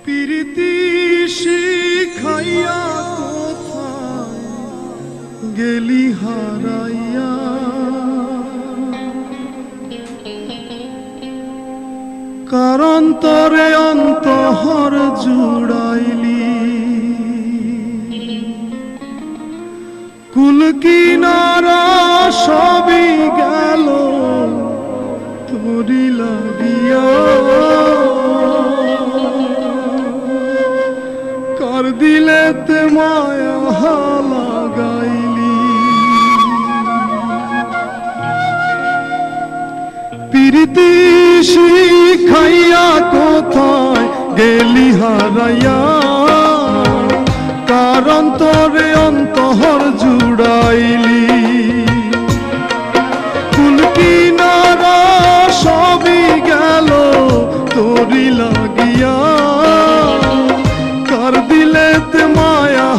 প্রীতি শিখাইয়া কোথায় গেলি হারাইয়া, কারণ তরে অন্তহর জুড়াইলি, কুল কিনারা সবই গেল তোরি লাগিয়া, কার দিলেতে মায়া লাগাইলি। প্রীতি শিখাইয়া কোথায় গেলি হারাইয়া, কারণ তোরে অন্তহর জুড়াইলি, কুল কিনারা সবই গেল তোরি লাগিয়া, কার দিলেতে মায়া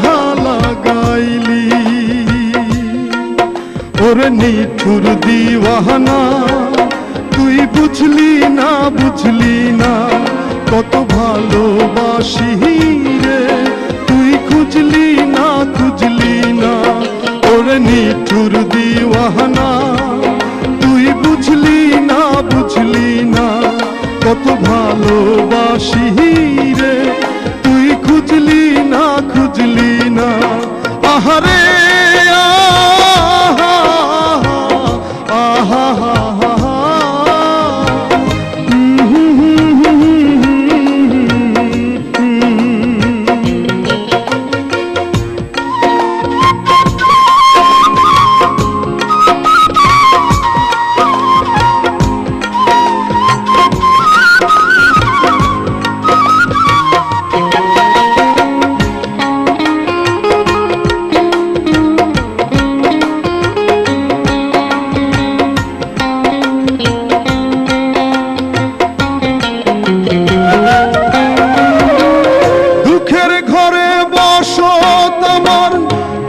লাগাইলি। ওরে নিঠুর দিওয়ানা তুই বুঝলি না, বুঝলি না কত ভালোবাসি রে, তুই খুঁজলি না, খুঁজলি না। ওরে নিঠুর দিওয়ানা তুই বুঝলি না, বুঝলি না কত ভালোবাসি রে, তুই খুঁজলি না, খুঁজলি না। আহারে আহা আহা আহা,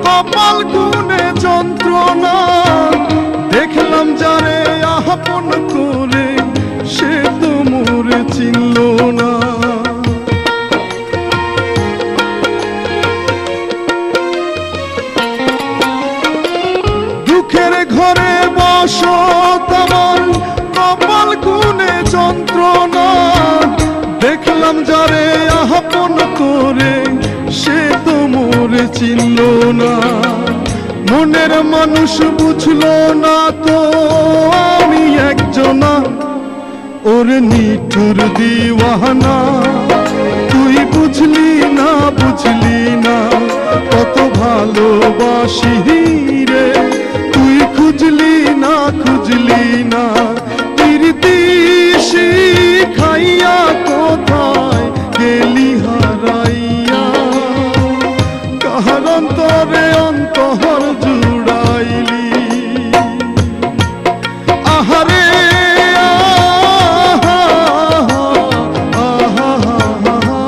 কপাল গুনে যন্ত্রণা দেখলাম যারে আপন করে, সে তো মোরে চিনল না। দুঃখের ঘরে বসত আমার কপাল গুনে যন্ত্রণা, দেখলাম যারে আপন করে, সে তো মোরে চিনল না। মনের মানুষ বুঝলো না তো আমি একজনা, ওরে নিঠুর দিওয়ানা তুই বুঝলি না, বুঝলি না কত ভালোবাসি রে, তুই খুঁজলি না, খুঁজলি না। প্রীতি শিখাইয়া কোথায় গেলি হারাইয়া, কার অন্তরে অন্তহর জুড়াইলি। আহারে আহা আহা আহা,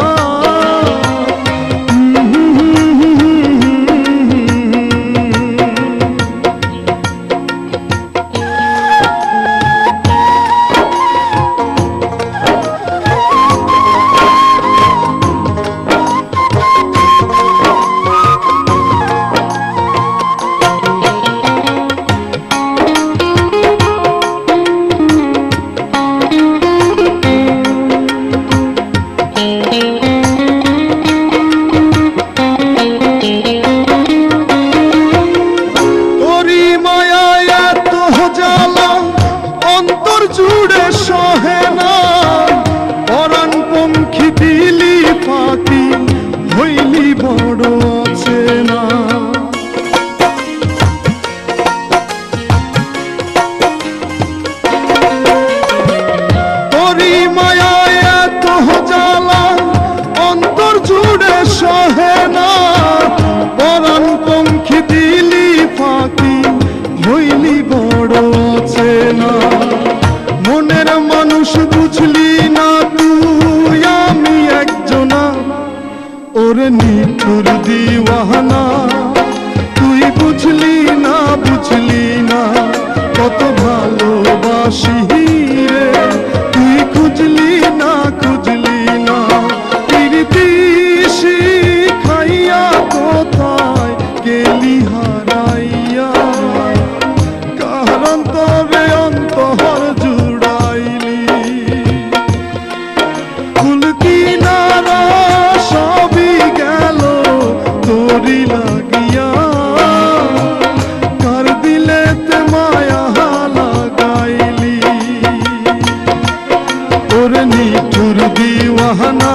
নিঠুর দিওয়ানা